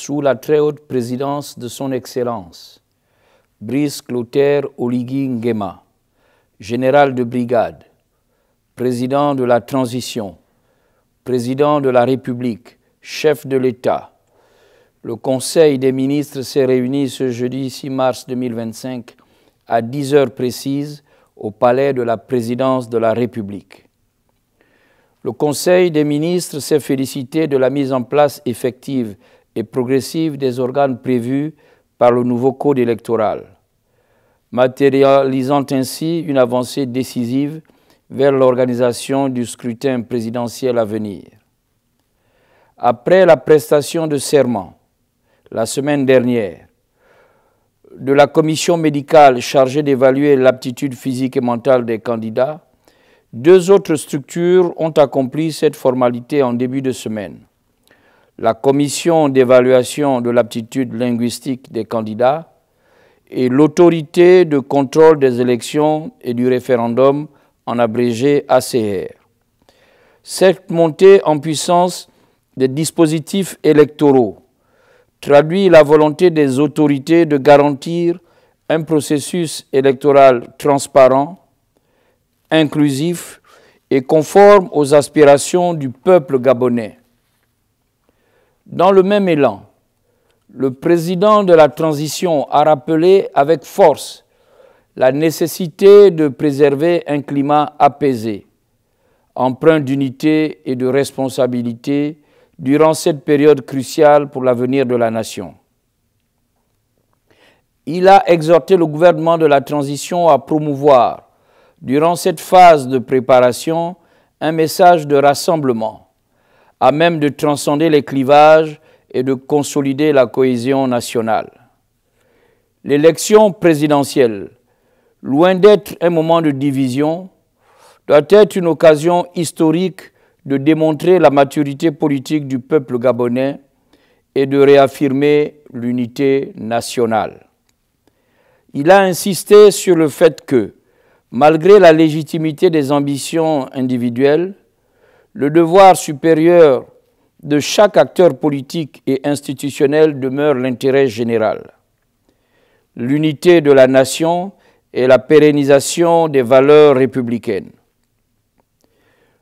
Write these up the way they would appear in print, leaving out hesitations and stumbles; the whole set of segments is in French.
sous la très haute présidence de son Excellence, Brice Clotaire Oligui Nguema, général de brigade, président de la transition, président de la République, chef de l'État, le Conseil des ministres s'est réuni ce jeudi 6 mars 2025 à 10 heures précises au palais de la présidence de la République. Le Conseil des ministres s'est félicité de la mise en place effective et progressive des organes prévus par le nouveau code électoral, matérialisant ainsi une avancée décisive vers l'organisation du scrutin présidentiel à venir. Après la prestation de serment, la semaine dernière, de la commission médicale chargée d'évaluer l'aptitude physique et mentale des candidats, 2 autres structures ont accompli cette formalité en début de semaine. La commission d'évaluation de l'aptitude linguistique des candidats et l'autorité de contrôle des élections et du référendum, en abrégé ACR. Cette montée en puissance des dispositifs électoraux traduit la volonté des autorités de garantir un processus électoral transparent, inclusif et conforme aux aspirations du peuple gabonais. Dans le même élan, le président de la transition a rappelé avec force la nécessité de préserver un climat apaisé, empreint d'unité et de responsabilité durant cette période cruciale pour l'avenir de la nation. Il a exhorté le gouvernement de la transition à promouvoir, durant cette phase de préparation, un message de rassemblement, à même de transcender les clivages et de consolider la cohésion nationale. L'élection présidentielle, loin d'être un moment de division, doit être une occasion historique de démontrer la maturité politique du peuple gabonais et de réaffirmer l'unité nationale. Il a insisté sur le fait que, malgré la légitimité des ambitions individuelles, le devoir supérieur de chaque acteur politique et institutionnel demeure l'intérêt général. L'unité de la nation et la pérennisation des valeurs républicaines.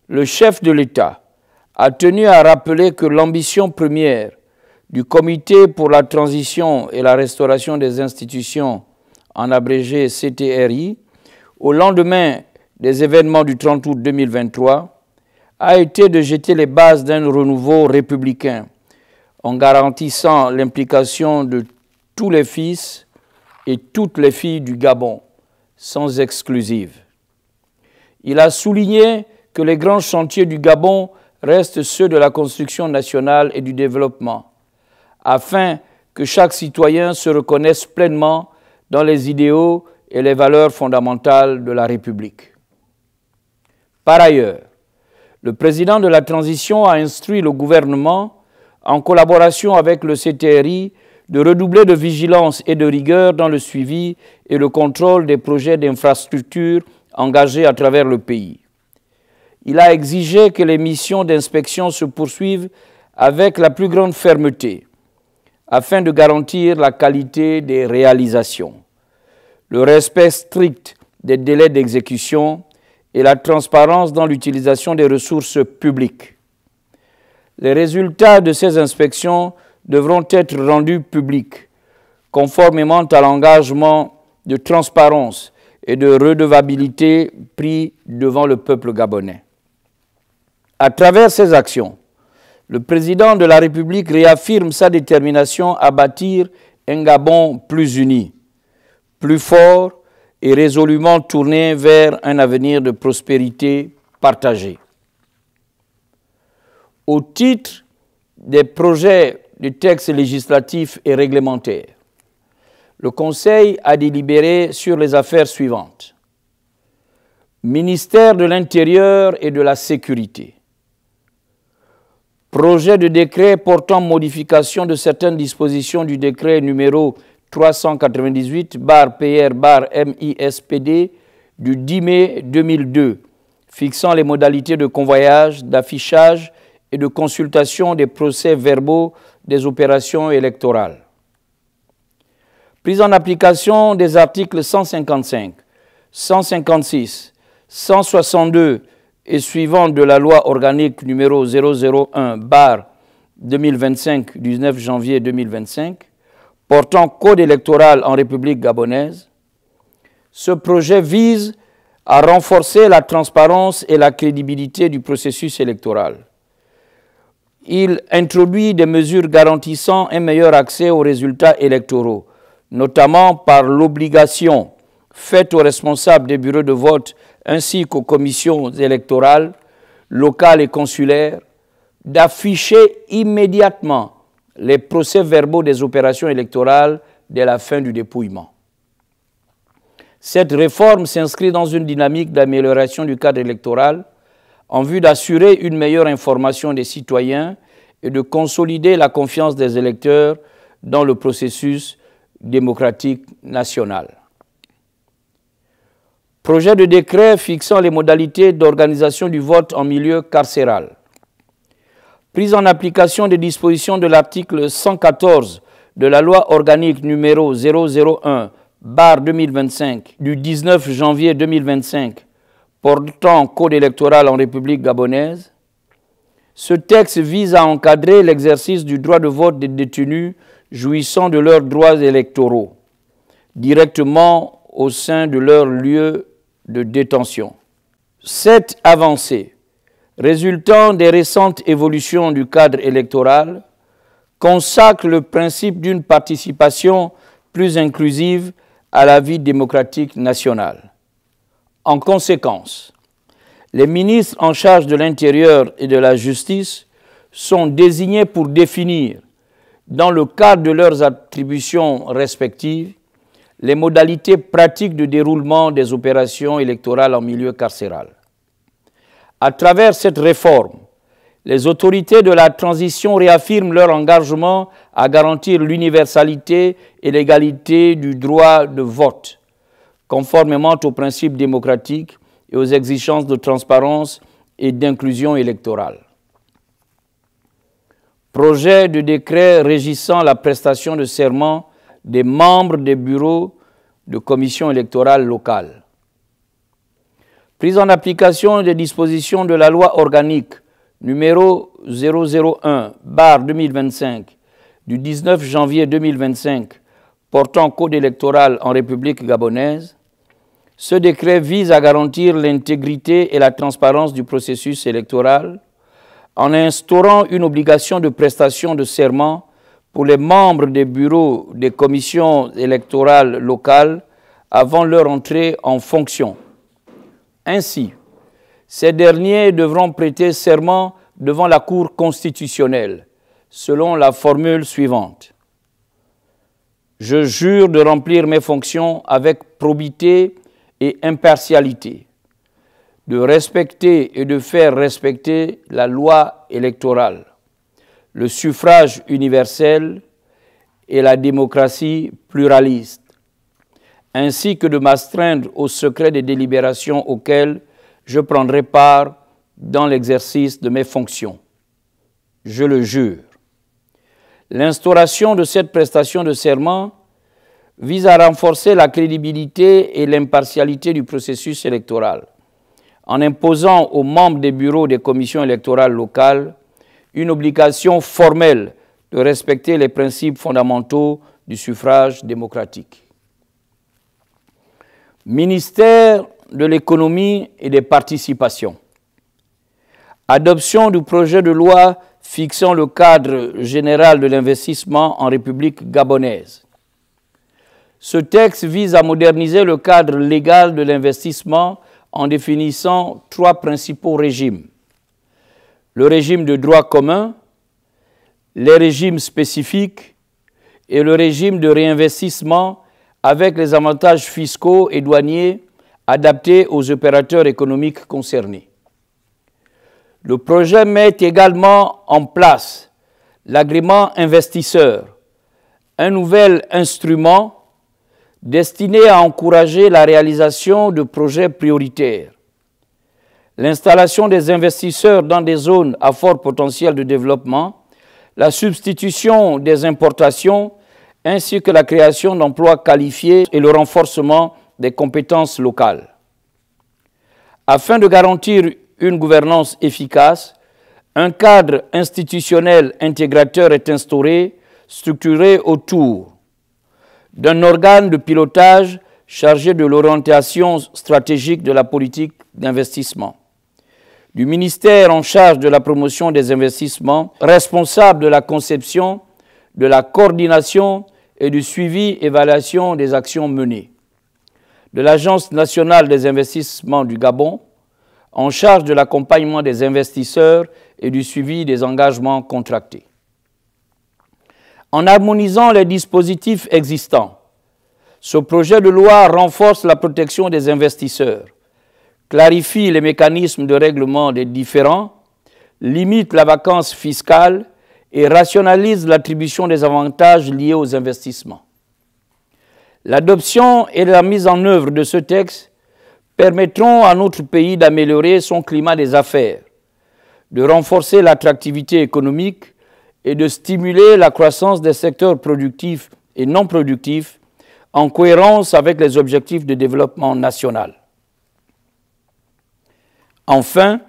Le chef de l'État a tenu à rappeler que l'ambition première du Comité pour la transition et la restauration des institutions, en abrégé CTRI, au lendemain des événements du 30 août 2023, a été de jeter les bases d'un renouveau républicain en garantissant l'implication de tous les fils et toutes les filles du Gabon, sans exclusive. Il a souligné que les grands chantiers du Gabon restent ceux de la construction nationale et du développement, afin que chaque citoyen se reconnaisse pleinement dans les idéaux et les valeurs fondamentales de la République. Par ailleurs, le président de la transition a instruit le gouvernement, en collaboration avec le CTRI, de redoubler de vigilance et de rigueur dans le suivi et le contrôle des projets d'infrastructure engagés à travers le pays. Il a exigé que les missions d'inspection se poursuivent avec la plus grande fermeté, afin de garantir la qualité des réalisations, le respect strict des délais d'exécution et la transparence dans l'utilisation des ressources publiques. Les résultats de ces inspections devront être rendus publics, conformément à l'engagement de transparence et de redevabilité pris devant le peuple gabonais. À travers ces actions, le président de la République réaffirme sa détermination à bâtir un Gabon plus uni, plus fort et résolument tourné vers un avenir de prospérité partagée. Au titre des projets de textes législatifs et réglementaires, le Conseil a délibéré sur les affaires suivantes. Ministère de l'Intérieur et de la Sécurité. Projet de décret portant modification de certaines dispositions du décret numéro 398/PR/MISPD du 10 mai 2002, fixant les modalités de convoyage, d'affichage et de consultation des procès-verbaux des opérations électorales. Prise en application des articles 155, 156, 162 et suivants de la loi organique numéro 001/2025 du 9 janvier 2025 portant code électoral en République gabonaise, ce projet vise à renforcer la transparence et la crédibilité du processus électoral. Il introduit des mesures garantissant un meilleur accès aux résultats électoraux, notamment par l'obligation faite aux responsables des bureaux de vote ainsi qu'aux commissions électorales, locales et consulaires, d'afficher immédiatement les procès-verbaux des opérations électorales dès la fin du dépouillement. Cette réforme s'inscrit dans une dynamique d'amélioration du cadre électoral en vue d'assurer une meilleure information des citoyens et de consolider la confiance des électeurs dans le processus démocratique national. Projet de décret fixant les modalités d'organisation du vote en milieu carcéral. Prise en application des dispositions de l'article 114 de la loi organique numéro 001/2025 du 19 janvier 2025 portant code électoral en République gabonaise, ce texte vise à encadrer l'exercice du droit de vote des détenus jouissant de leurs droits électoraux directement au sein de leur lieu de détention. Cette avancée, résultant des récentes évolutions du cadre électoral, consacre le principe d'une participation plus inclusive à la vie démocratique nationale. En conséquence, les ministres en charge de l'Intérieur et de la Justice sont désignés pour définir, dans le cadre de leurs attributions respectives, les modalités pratiques de déroulement des opérations électorales en milieu carcéral. À travers cette réforme, les autorités de la transition réaffirment leur engagement à garantir l'universalité et l'égalité du droit de vote, conformément aux principes démocratiques et aux exigences de transparence et d'inclusion électorale. Projet de décret régissant la prestation de serment des membres des bureaux de commission électorale locale. Prise en application des dispositions de la loi organique numéro 001/2025 du 19 janvier 2025 portant code électoral en République gabonaise, ce décret vise à garantir l'intégrité et la transparence du processus électoral en instaurant une obligation de prestation de serment pour les membres des bureaux des commissions électorales locales avant leur entrée en fonction. Ainsi, ces derniers devront prêter serment devant la Cour constitutionnelle, selon la formule suivante. Je jure de remplir mes fonctions avec probité et impartialité, de respecter et de faire respecter la loi électorale, le suffrage universel et la démocratie pluraliste, ainsi que de m'astreindre au secret des délibérations auxquelles je prendrai part dans l'exercice de mes fonctions. Je le jure. L'instauration de cette prestation de serment vise à renforcer la crédibilité et l'impartialité du processus électoral, en imposant aux membres des bureaux des commissions électorales locales une obligation formelle de respecter les principes fondamentaux du suffrage démocratique. Ministère de l'économie et des participations. Adoption du projet de loi fixant le cadre général de l'investissement en République gabonaise. Ce texte vise à moderniser le cadre légal de l'investissement en définissant trois principaux régimes. Le régime de droit commun, les régimes spécifiques et le régime de réinvestissement avec les avantages fiscaux et douaniers adaptés aux opérateurs économiques concernés. Le projet met également en place l'agrément investisseur, un nouvel instrument destiné à encourager la réalisation de projets prioritaires. L'installation des investisseurs dans des zones à fort potentiel de développement, la substitution des importations ainsi que la création d'emplois qualifiés et le renforcement des compétences locales. Afin de garantir une gouvernance efficace, un cadre institutionnel intégrateur est instauré, structuré autour d'un organe de pilotage chargé de l'orientation stratégique de la politique d'investissement, du ministère en charge de la promotion des investissements, responsable de la conception, de la coordination et du suivi-évaluation des actions menées, de l'Agence nationale des investissements du Gabon, en charge de l'accompagnement des investisseurs et du suivi des engagements contractés. En harmonisant les dispositifs existants, ce projet de loi renforce la protection des investisseurs, clarifie les mécanismes de règlement des différends, limite la vacance fiscale et rationalise l'attribution des avantages liés aux investissements. L'adoption et la mise en œuvre de ce texte permettront à notre pays d'améliorer son climat des affaires, de renforcer l'attractivité économique et de stimuler la croissance des secteurs productifs et non productifs en cohérence avec les objectifs de développement national. Enfin,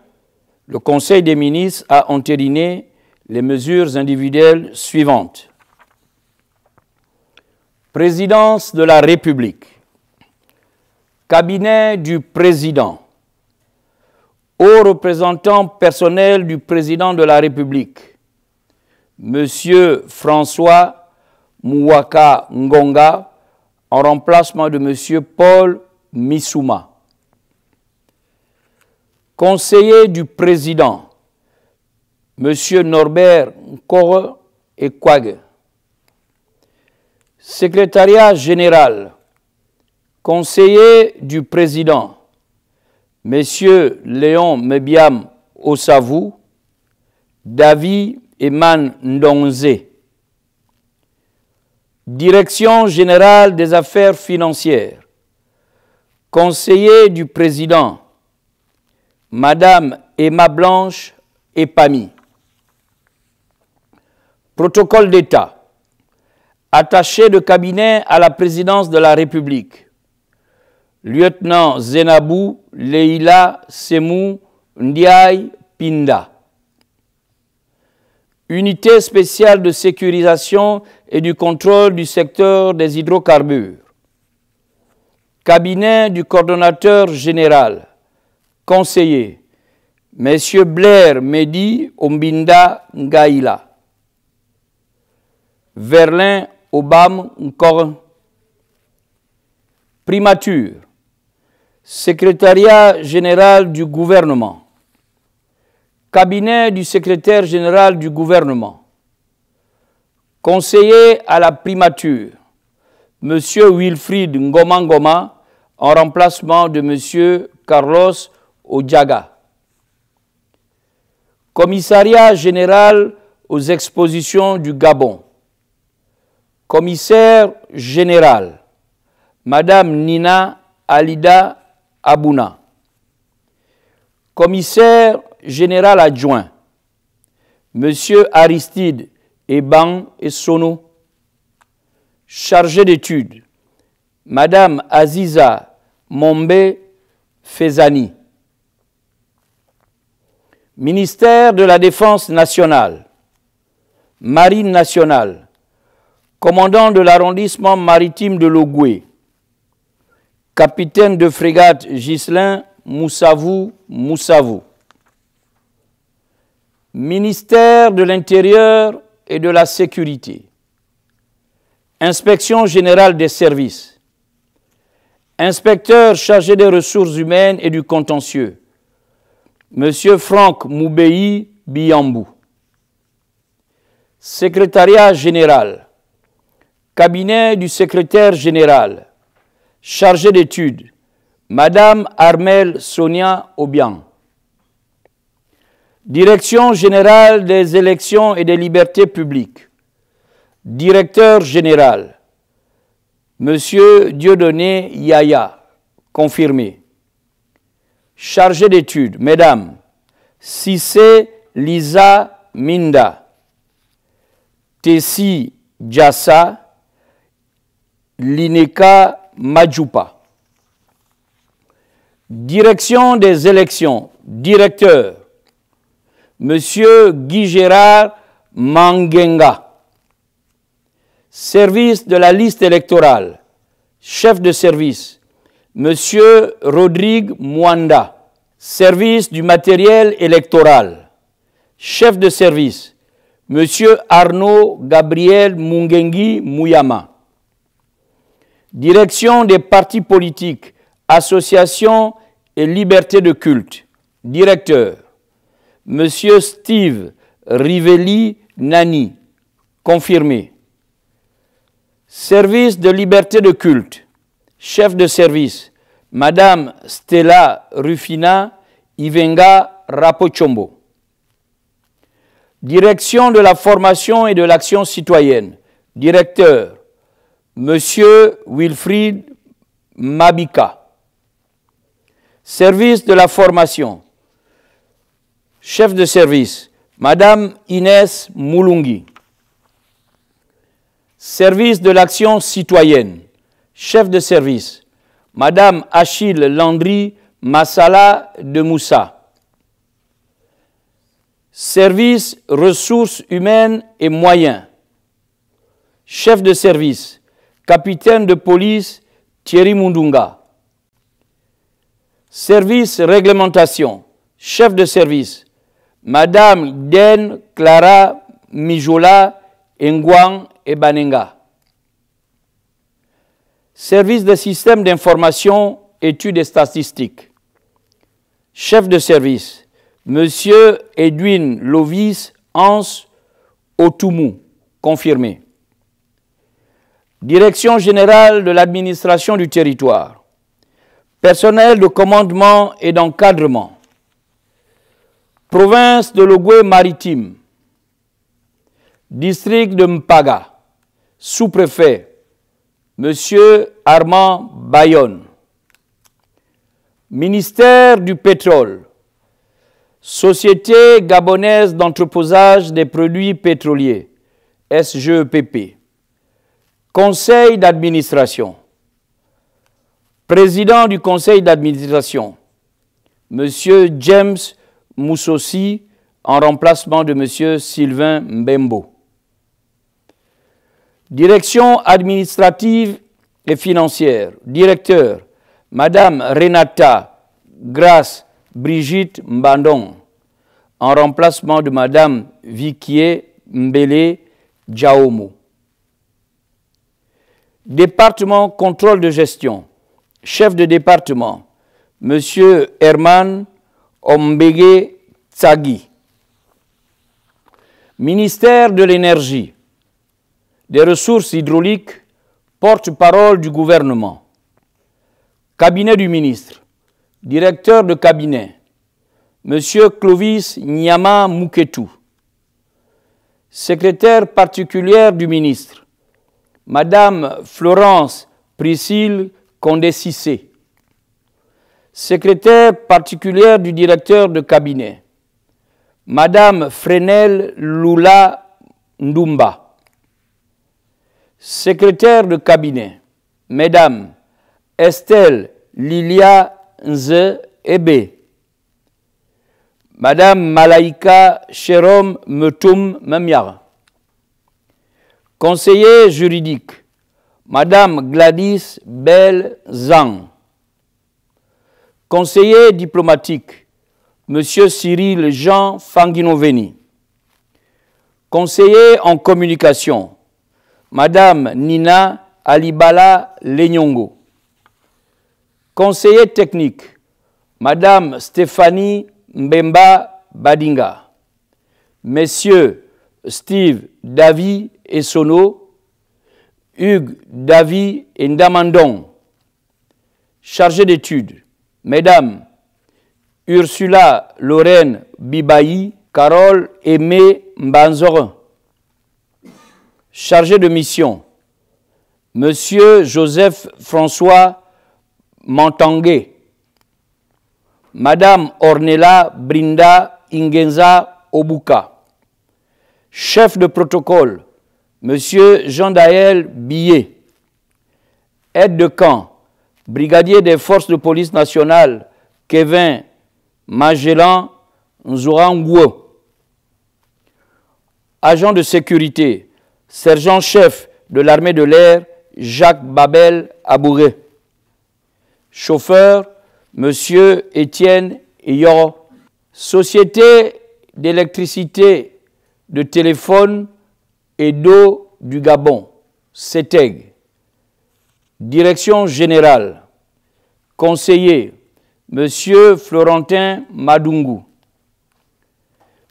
le Conseil des ministres a entériné les mesures individuelles suivantes. Présidence de la République, cabinet du président, haut représentant personnel du président de la République, Monsieur François Mouaka Ngonga, en remplacement de Monsieur Paul Missouma. Conseiller du président, Monsieur Norbert Nkore Ekwage. Secrétariat général, conseiller du président, Messieurs Léon Mebiam Osavou, David Eman Ndonze. Direction générale des affaires financières, conseiller du président, Madame Emma Blanche Epami. Protocole d'État, attaché de cabinet à la présidence de la République, lieutenant Zenabou Leila Semou Ndiaye Pinda. Unité spéciale de sécurisation et du contrôle du secteur des hydrocarbures. Cabinet du coordonnateur général, conseiller, Messieurs Blair Mehdi Ombinda Ngaïla. Verlin Obam Nkore. Primature, secrétariat général du gouvernement, cabinet du secrétaire général du gouvernement, conseiller à la primature, M. Wilfried Ngoma Ngoma, en remplacement de M. Carlos Odjaga. Commissariat général aux expositions du Gabon, commissaire général, Madame Nina Alida Abouna. Commissaire général adjoint, Monsieur Aristide Eban Essono. Chargé d'études, Madame Aziza Mombe Fezani. Ministère de la Défense nationale, Marine nationale, commandant de l'arrondissement maritime de Logoué, capitaine de frégate Ghislain Moussavou Moussavou. Ministère de l'Intérieur et de la Sécurité, Inspection générale des services, inspecteur chargé des ressources humaines et du contentieux, Monsieur Franck Moubei Biambou. Secrétariat général, cabinet du secrétaire général, chargé d'études, Madame Armelle Sonia Obiang. Direction générale des élections et des libertés publiques, directeur général, Monsieur Dieudonné Yaya, confirmé. Chargé d'études, Mesdames Cissé Lisa Minda, Tessi Djassa, Lineka Madjoupa. Direction des élections, directeur, Monsieur Guy Gérard Mangenga. Service de la liste électorale, chef de service, Monsieur Rodrigue Mwanda. Service du matériel électoral, chef de service, Monsieur Arnaud Gabriel Mungengi Mouyama. Direction des partis politiques, associations et liberté de culte, directeur, Monsieur Steve Rivelli Nani, confirmé. Service de liberté de culte, chef de service, Madame Stella Rufina Ivenga Rapochombo. Direction de la formation et de l'action citoyenne, directeur, Monsieur Wilfried Mabika. Service de la formation, chef de service, Madame Inès Moulungi. Service de l'action citoyenne, chef de service, Madame Achille Landry Massala de Moussa. Service ressources humaines et moyens, chef de service, capitaine de police Thierry Mundunga. Service réglementation, chef de service, Madame Den Clara Mijola Ngwang Ebanenga. Service de système d'information, études et statistiques. Chef de service, Monsieur Edwin Lovis Hans Otoumou, confirmé. Direction générale de l'administration du territoire. Personnel de commandement et d'encadrement. Province de l'Ogooué-Maritime. District de Mpaga. Sous-préfet, Monsieur Armand Bayonne. Ministère du pétrole. Société gabonaise d'entreposage des produits pétroliers, SGEPP. Conseil d'administration. Président du conseil d'administration, Monsieur James Moussossi, en remplacement de Monsieur Sylvain Mbembo. Direction administrative et financière, directeur, Madame Renata Grace Brigitte Mbandong, en remplacement de Madame Vikié Mbele Djaomo. Département contrôle de gestion, chef de département, Monsieur Herman Ombege Tsagi. Ministère de l'énergie, des ressources hydrauliques, porte-parole du gouvernement. Cabinet du ministre, directeur de cabinet, Monsieur Clovis Nyama Mouketou. Secrétaire particulière du ministre, Madame Florence Priscille Condé-Cissé. Secrétaire particulière du directeur de cabinet, Madame Frenel Lula Ndumba. Secrétaire de cabinet, Mesdames Estelle Lilia Nze Ebe, Madame Malaika Cherom Metum Memiara. Conseiller juridique, Madame Gladys Bell Zhang. Conseiller diplomatique, Monsieur Cyril Jean Fanginoveni. Conseiller en communication, Madame Nina Alibala Lenyongo. Conseiller technique, Madame Stéphanie Mbemba Badinga. Messieurs Steve Davy Essono, Hugues Davy Ndamandong. Chargé d'études, Mesdames Ursula Lorraine Bibayi, Carole Aimé Mbanzorin. Chargé de mission, Monsieur Joseph François Mantangué, Madame Ornella Brinda Ingenza Obuka. Chef de protocole, M. Jean-Daël Billet. Aide de camp, brigadier des forces de police nationales, Kevin Magellan Nzouranguo. Agent de sécurité, sergent-chef de l'armée de l'air, Jacques Babel Abouré. Chauffeur, M. Étienne Yor. Société d'électricité, de téléphone et d'eau du Gabon, CETEG. Direction générale. Conseiller, M. Florentin Madungu.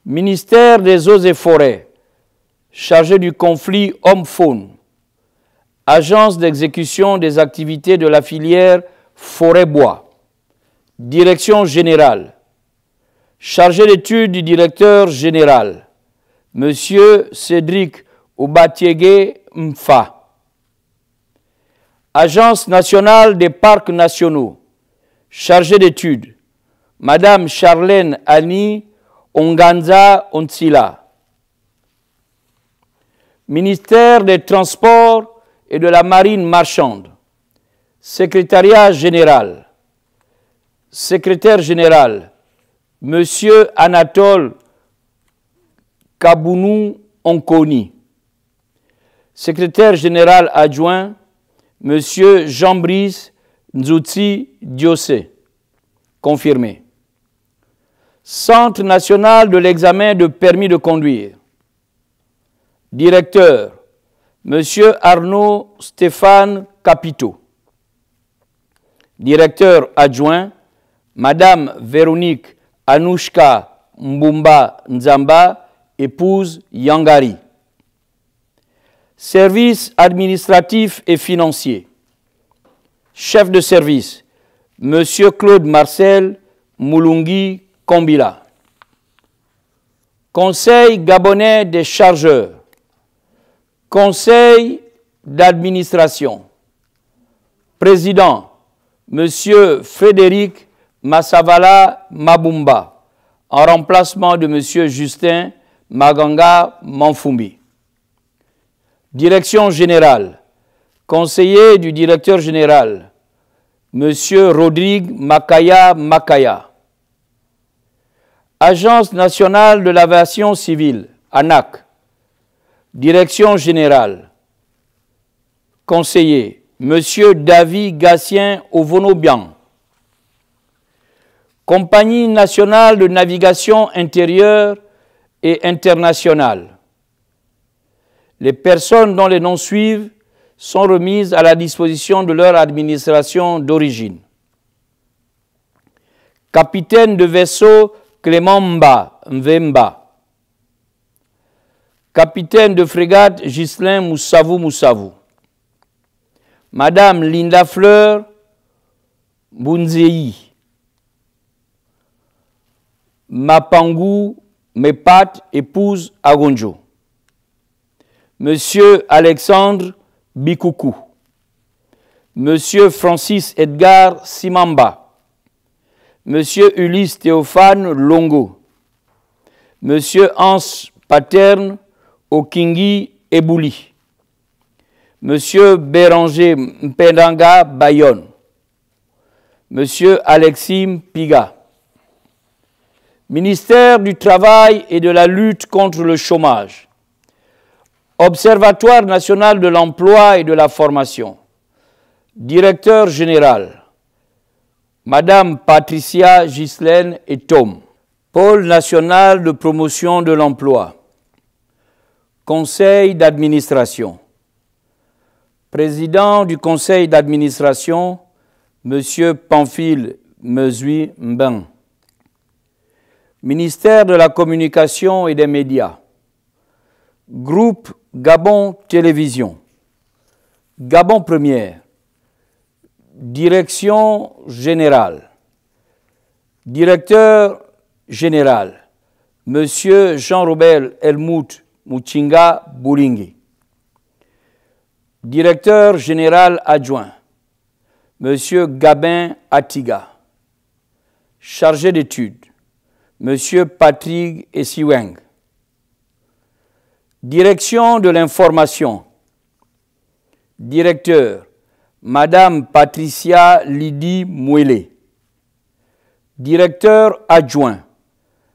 Ministère des Eaux et Forêts, chargé du conflit homme-faune. Agence d'exécution des activités de la filière forêt-bois. Direction générale. Chargé d'études du directeur général, M. Cédric Oubatiégué Mfa. Agence nationale des parcs nationaux, chargé d'études, Madame Charlène Annie Onganza Ontsila. Ministère des Transports et de la Marine marchande, Secrétariat général, Secrétaire général, Monsieur Anatole Kabounou Onkoni. Secrétaire général adjoint, Monsieur Jean-Brice Nzouti Diosé. Confirmé. Centre national de l'examen de permis de conduire. Directeur, Monsieur Arnaud Stéphane Capito. Directeur adjoint, Madame Véronique Anouchka Mbumba Nzamba, épouse Yangari. Service administratif et financier. Chef de service, Monsieur Claude Marcel Moulungi Kombila. Conseil gabonais des chargeurs. Conseil d'administration. Président, Monsieur Frédéric Massavala Mabumba, en remplacement de Monsieur Justin Maganga Manfumbi. Direction générale, conseiller du directeur général, Monsieur Rodrigue Makaya Makaya. Agence nationale de l'aviation civile, ANAC. Direction générale, conseiller, Monsieur David Gatien Ovonobian. Compagnie nationale de navigation intérieure et internationale. Les personnes dont les noms suivent sont remises à la disposition de leur administration d'origine. Capitaine de vaisseau Clément Mvemba. Capitaine de frégate Ghislain Moussavou. Madame Linda Fleur Bunzei. Mapangou Mepat, épouse Agonjo. Monsieur Alexandre Bikoukou. Monsieur Francis Edgar Simamba. Monsieur Ulysse Théophane Longo. Monsieur Hans Paterne Okingi Ebouli. Monsieur Béranger Mpendanga Bayonne. Monsieur Alexis Piga. Ministère du Travail et de la lutte contre le chômage. Observatoire national de l'emploi et de la formation. Directeur général, Madame Patricia Ghislaine Etom. Pôle national de promotion de l'emploi. Conseil d'administration. Président du conseil d'administration, Monsieur Pamphile Mezui Mbeng. Ministère de la communication et des médias. Groupe Gabon Télévision. Gabon Première. Direction générale. Directeur général, Monsieur Jean-Robert Helmut Mouchinga Boulingi. Directeur général adjoint, Monsieur Gabin Atiga. Chargé d'études, Monsieur Patrick Essiweng. Direction de l'information. Directeur, Madame Patricia Lydie Mouélé. Directeur adjoint,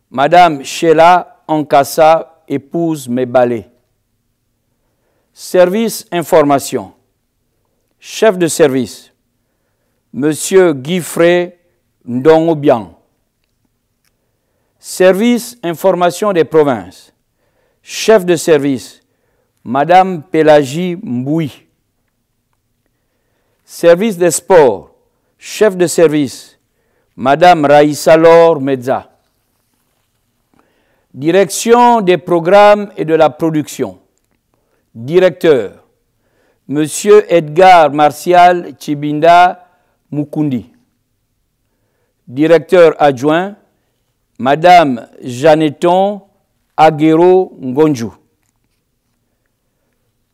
Madame Sheila Ankassa, épouse Mebalé. Service information. Chef de service, Monsieur Guifré Ndongobian. Service information des provinces. Chef de service, Madame Pélagie Mboui. Service des sports. Chef de service, Madame Raïssa Lor Medza. Direction des programmes et de la production. Directeur, Monsieur Edgar Martial Chibinda Mukundi. Directeur adjoint, Madame Janeton Aguero Ngonju.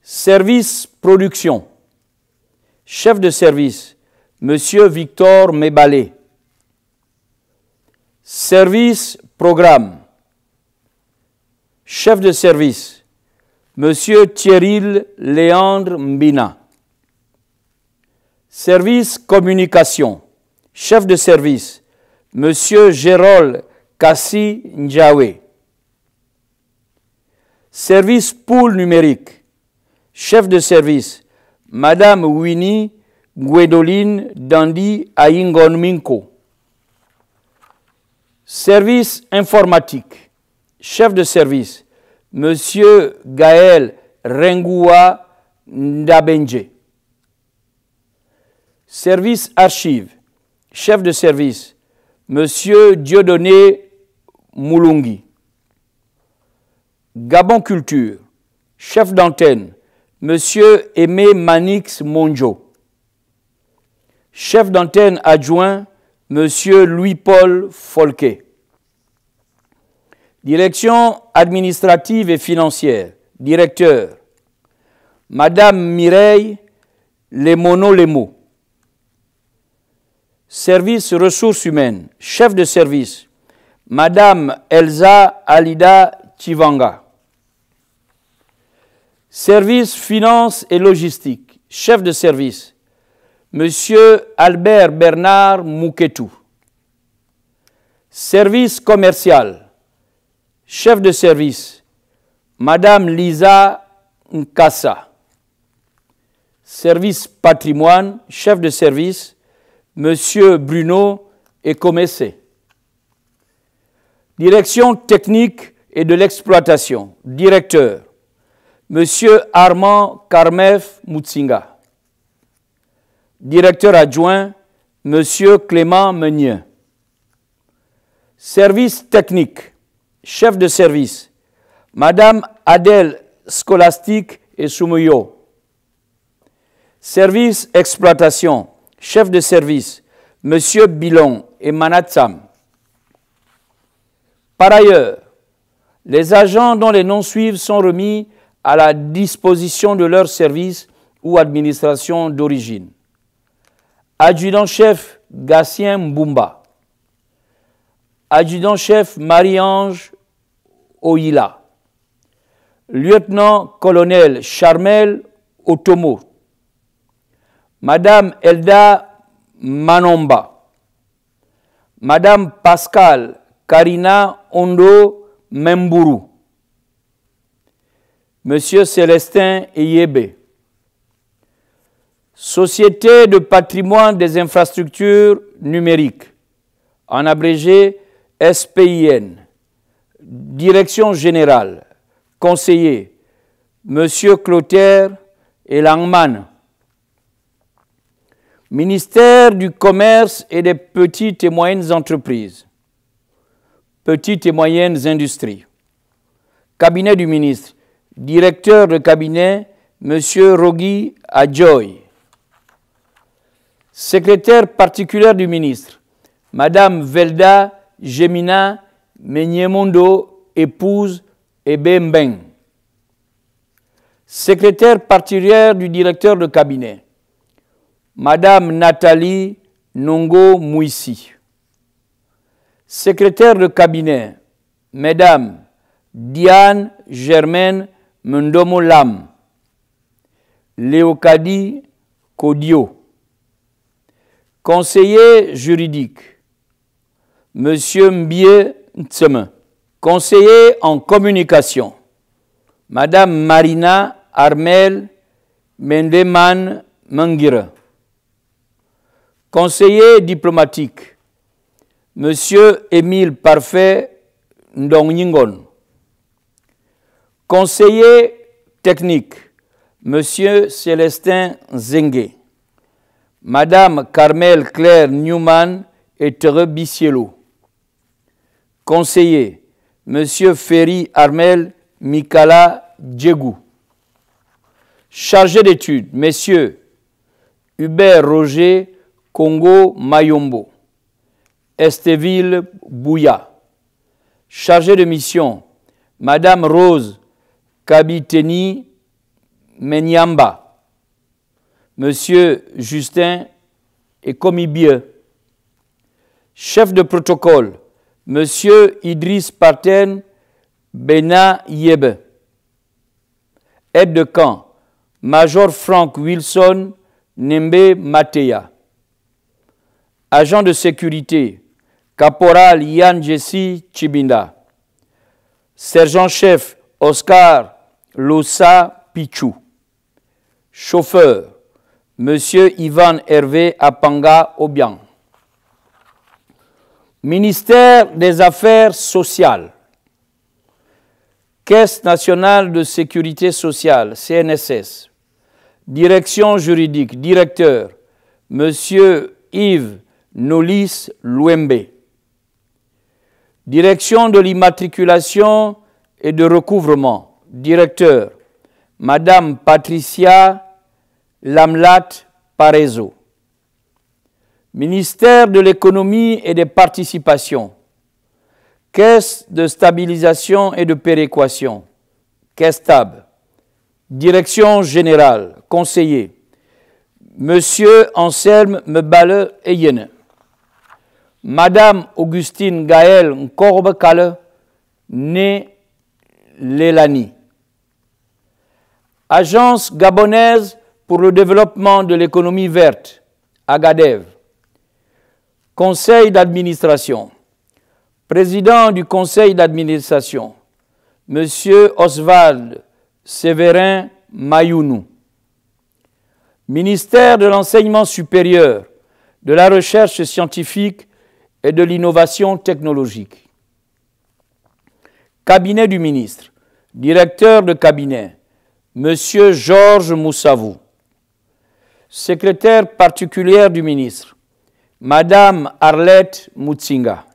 Service production. Chef de service, Monsieur Victor Mebalé. Service programme. Chef de service, Monsieur Thierry Léandre Mbina. Service communication. Chef de service, Monsieur Gérald Kassi Ndjawe. Service pool numérique. Chef de service, Madame Winnie Gwedoline Dandi Aingon Minko. Service informatique. Chef de service, Monsieur Gaël Rengoua Ndabenje. Service archives. Chef de service, Monsieur Dieudonné Moulungi. Gabon Culture. Chef d'antenne, Monsieur Aimé Manix Monjo. Chef d'antenne adjoint, Monsieur Louis-Paul Folquet. Direction administrative et financière. Directeur, Madame Mireille Lemono-Lemo. Service ressources humaines. Chef de service, Madame Elsa Alida Chivanga. Service finance et logistique. Chef de service, Monsieur Albert Bernard Mouketou. Service commercial. Chef de service, Madame Lisa Nkassa. Service patrimoine. Chef de service, Monsieur Bruno Ekomese. Direction technique et de l'exploitation. Directeur, Monsieur Armand Karmef Moutsinga. Directeur adjoint, Monsieur Clément Meunier. Service technique. Chef de service, Madame Adèle Scholastique et Soumoyo. Service exploitation. Chef de service, Monsieur Bilon et Manatsam. Par ailleurs, les agents dont les noms suivent sont remis à la disposition de leur service ou administration d'origine. Adjudant-chef Gatien Mbumba. Adjudant-chef Marie-Ange Oila. Lieutenant-colonel Charmel Otomo. Madame Elda Manomba. Madame Pascal Karina Ondo Memburu. Monsieur Célestin Eyebe. Société de patrimoine des infrastructures numériques, en abrégé SPIN. Direction générale, conseiller, Monsieur Clotaire et Langman. Ministère du Commerce et des petites et moyennes entreprises, petites et moyennes industries. Cabinet du ministre, directeur de cabinet, Monsieur Rogi Adjoy. Secrétaire particulière du ministre, Madame Velda Gemina Menyemondo, épouse Ebembeng. Secrétaire particulière du directeur de cabinet, Madame Nathalie Nongo Mouissi. Secrétaire de cabinet, Mesdames Diane Germaine Mndomo Lam, Léocadie Kodio. Conseiller juridique, Monsieur Mbie Ntseme. Conseiller en communication, Madame Marina Armel Mendeman Mengira. Conseiller diplomatique, Monsieur Émile Parfait Ndongingon. Conseiller technique, Monsieur Célestin Zengue. Madame Carmel Claire Newman et Tere Bissielo. Conseiller, Monsieur Ferry Armel Mikala Djegou. Chargé d'études, Messieurs Hubert Roger Congo Mayombo. Esteville Bouya. Chargé de mission, Madame Rose Kabiteni Menyamba. Monsieur Justin Ekomibie. Chef de protocole, Monsieur Idriss Parten Bena Yebe. Aide de camp, Major Frank Wilson Nembe Mateya. Agent de sécurité, Caporal Yann Jesse Chibinda. Sergent-chef Oscar Lossa Pichou. Chauffeur, Monsieur Ivan Hervé Apanga Obiang. Ministère des Affaires sociales. Caisse nationale de sécurité sociale, CNSS. Direction juridique, directeur, Monsieur Yves Nolis Louembe. Direction de l'immatriculation et de recouvrement, directeur, Madame Patricia Lamlat Parezo. Ministère de l'économie et des participations, Caisse de stabilisation et de péréquation, CAISTAB. Direction générale, conseiller, Monsieur Anselme Mebale Eyene. Madame Augustine Gaël Nkorbe Kale, née Lelani. Agence gabonaise pour le développement de l'économie verte, Agadev. Conseil d'administration. Président du conseil d'administration, Monsieur Oswald Séverin Mayounou. Ministère de l'enseignement supérieur, de la recherche scientifique et de l'innovation technologique. Cabinet du ministre, directeur de cabinet, Monsieur Georges Moussavou. Secrétaire particulière du ministre, Madame Arlette Moutsinga.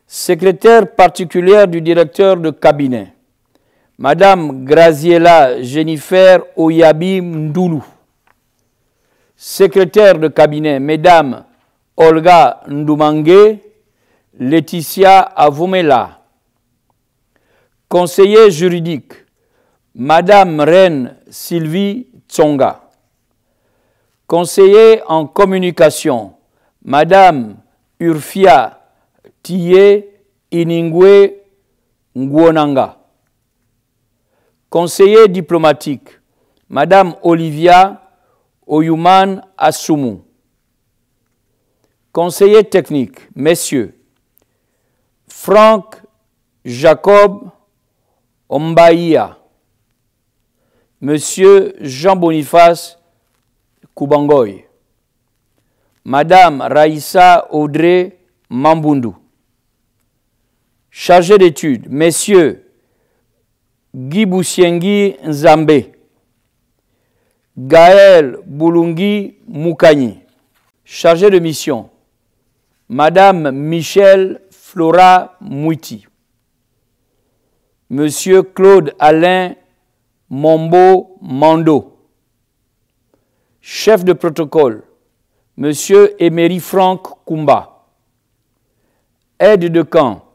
Secrétaire particulière du directeur de cabinet, Madame Graziella Jennifer Oyabi Ndoulou. Secrétaire de cabinet, Mesdames Olga Ndoumangue, Laetitia Avomela. Conseiller juridique, Madame Reine Sylvie Tsonga. Conseiller en communication, Madame Urfia Tiye Iningwe Ngwonanga. Conseiller diplomatique, Madame Olivia Oyuman Assoumou. Conseiller technique, Messieurs Franck Jacob Ombaïa, Monsieur Jean-Boniface Koubangoy, Madame Raïssa Audrey Mambundu. Chargé d'études, Messieurs Guy Boussiengi Nzambe, Gaël Boulungi Moukani. Chargé de mission, Madame Michel Flora Mouiti. Monsieur Claude Alain Mombo Mando. Chef de protocole, Monsieur Emery Franck Koumba. Aide de camp,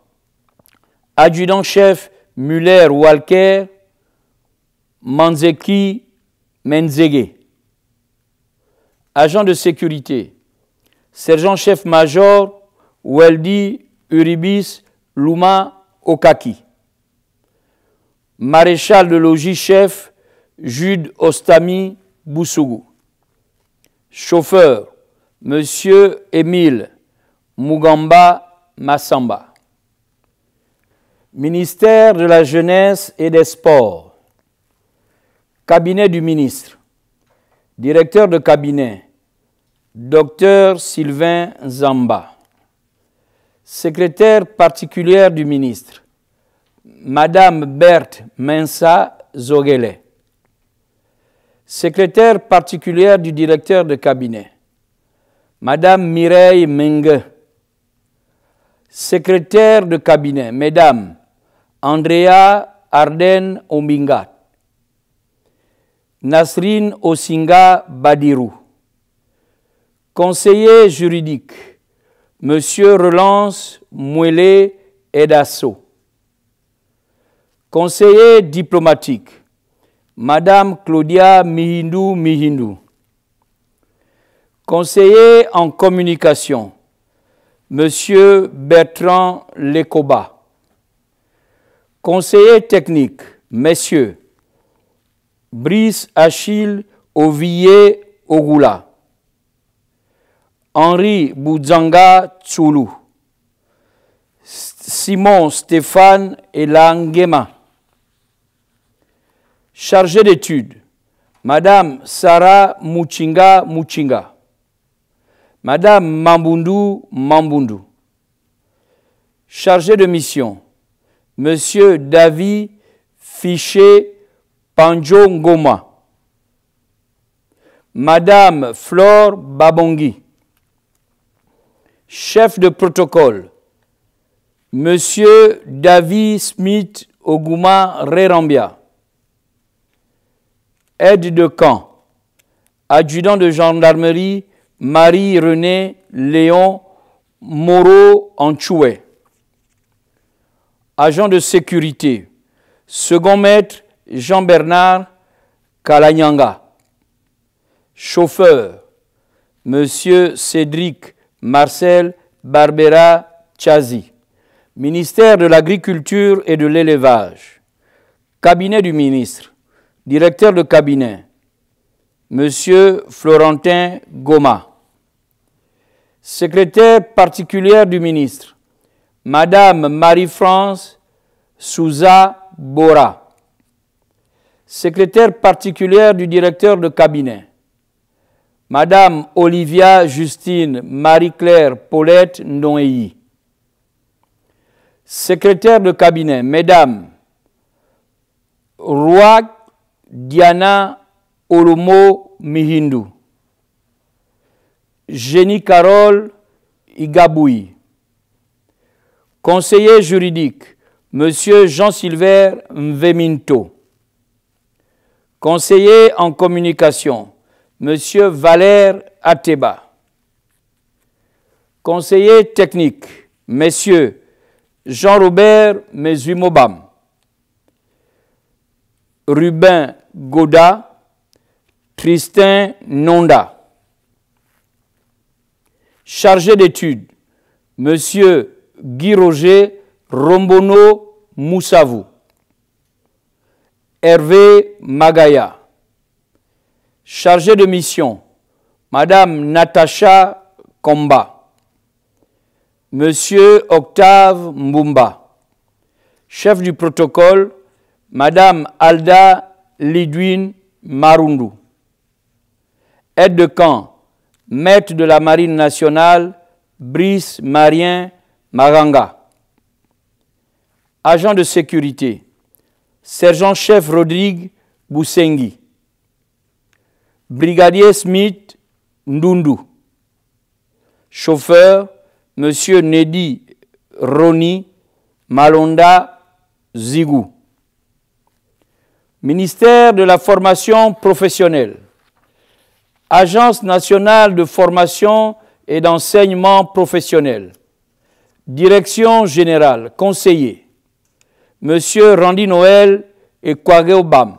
Adjudant-chef Muller Walker Manzeki Menzege. Agent de sécurité, Sergent-chef-major Weldi Uribis Luma Okaki. Maréchal de logis-chef, Jude Ostami Boussougou. Chauffeur, Monsieur Émile Mugamba Massamba. Ministère de la Jeunesse et des Sports. Cabinet du ministre. Directeur de cabinet, Dr Sylvain Zamba. Secrétaire particulière du ministre, Madame Berthe Mensa Zogele. Secrétaire particulière du directeur de cabinet, Madame Mireille Menge. Secrétaire de cabinet, Mesdames Andrea Arden Ombingat, Nasrine Osinga Badirou. Conseiller juridique, Monsieur Relance Mouélé Edasso. Conseiller diplomatique, Madame Claudia Mihindu. Conseiller en communication, Monsieur Bertrand Lekoba. Conseiller technique, Messieurs Brice Achille Ovier Ogula. Henri Boudzanga Tsoulou. Simon Stéphane Elangema. Chargé d'études, Madame Sarah Mouchinga. Madame Mambundu. Chargé de mission, Monsieur David Fiché Panjo Ngoma. Madame Flore Babongi. Chef de protocole, Monsieur David Smith Oguma Rerambia. Aide de camp, adjudant de gendarmerie, Marie-Renée Léon Moreau Anchoué. Agent de sécurité, second maître Jean-Bernard Kalanyanga. Chauffeur, Monsieur Cédric Marcel Barbera Chazi. Ministère de l'Agriculture et de l'Élevage. Cabinet du ministre. Directeur de cabinet, Monsieur Florentin Goma. Secrétaire particulière du ministre, Madame Marie-France Souza Bora. Secrétaire particulière du directeur de cabinet, Madame Olivia Justine Marie-Claire Paulette Ndonyi. Secrétaire de cabinet, Mesdames Roi Diana Olomo Mihindu. Jenny Carole Igaboui. Conseiller juridique, Monsieur Jean-Sylvain Mveminto. Conseiller en communication, Monsieur Valère Ateba. Conseiller technique, Messieurs Jean-Robert Mezumobam, Rubin Goda, Tristan Nonda. Chargé d'études, Monsieur Guy Roger Rombono Moussavou. Hervé Magaya. Chargé de mission, Madame Natacha Komba. Monsieur Octave Mbumba. Chef du protocole, Madame Alda Lidwin Marundu. Aide de camp, Maître de la Marine nationale, Brice Marien Maranga. Agent de sécurité, Sergent-chef Rodrigue Boussengi. Brigadier Smith Ndundu. Chauffeur, Monsieur Nedi Roni Malonda Zigou. Ministère de la formation professionnelle. Agence nationale de formation et d'enseignement professionnel. Direction générale, conseiller, Monsieur Randy Noël et Kwagéobam,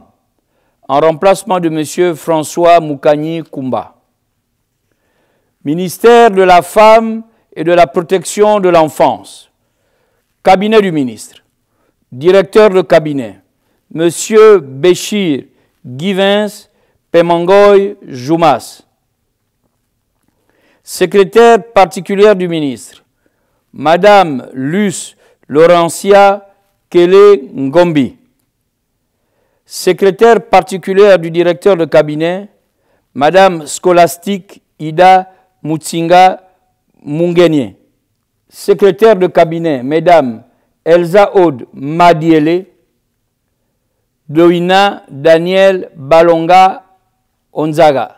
en remplacement de Monsieur François Moukani Koumba. Ministère de la Femme et de la Protection de l'Enfance. Cabinet du ministre. Directeur de cabinet, Monsieur Béchir Givens Pemangoy Joumas. Secrétaire particulière du ministre, Madame Luce Laurentia Kele Ngombi. Secrétaire particulière du directeur de cabinet, Madame Scholastique Ida Mutsinga Mungenye. Secrétaire de cabinet, Mesdames Elsa Aude Madiele, Doina Daniel Balonga Onzaga.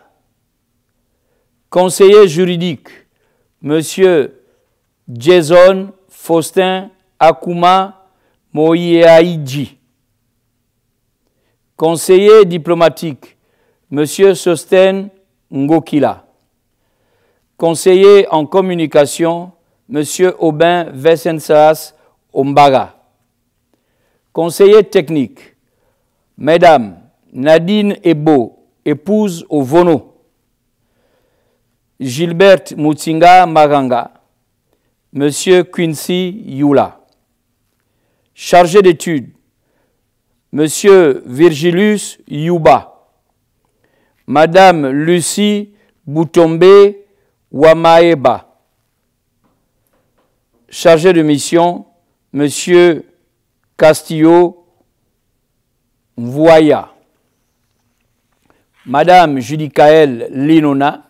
Conseiller juridique, Monsieur Jason Faustin Akuma Moyeaïdji. Conseiller diplomatique, Monsieur Sosten Ngokila. Conseiller en communication, Monsieur Aubin Vessensas Ombaga. Conseiller technique, Mesdames Nadine Ebo, épouse Ovono. Gilberte Mutsinga Maganga. Monsieur Quincy Yula. Chargé d'études, Monsieur Virgilius Yuba. Madame Lucie Boutombe Wamaeba. Chargé de mission, Monsieur Castillo Mvoya. Madame Judicaël Linona.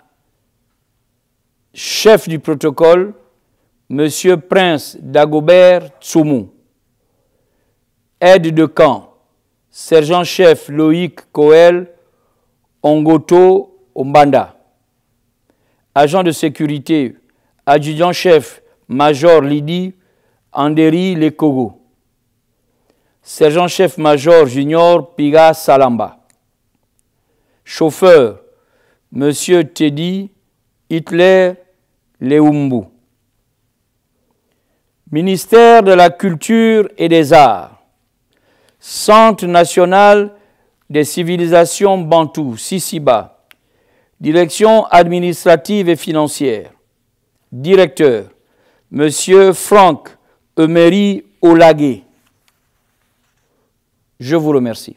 Chef du protocole, Monsieur Prince Dagobert Tsoumou. Aide de camp, Sergent-chef Loïc Koel Ongoto Ombanda. Agent de sécurité, Adjudant-chef Major Lydie Anderi Lekogo. Sergent-chef Major Junior Piga Salamba. Chauffeur, Monsieur Teddy Hitler Leumbu. Ministère de la Culture et des Arts. Centre national des civilisations bantoues, Sisiba. Direction administrative et financière. Directeur, Monsieur Franck Emery Olagué. Je vous remercie.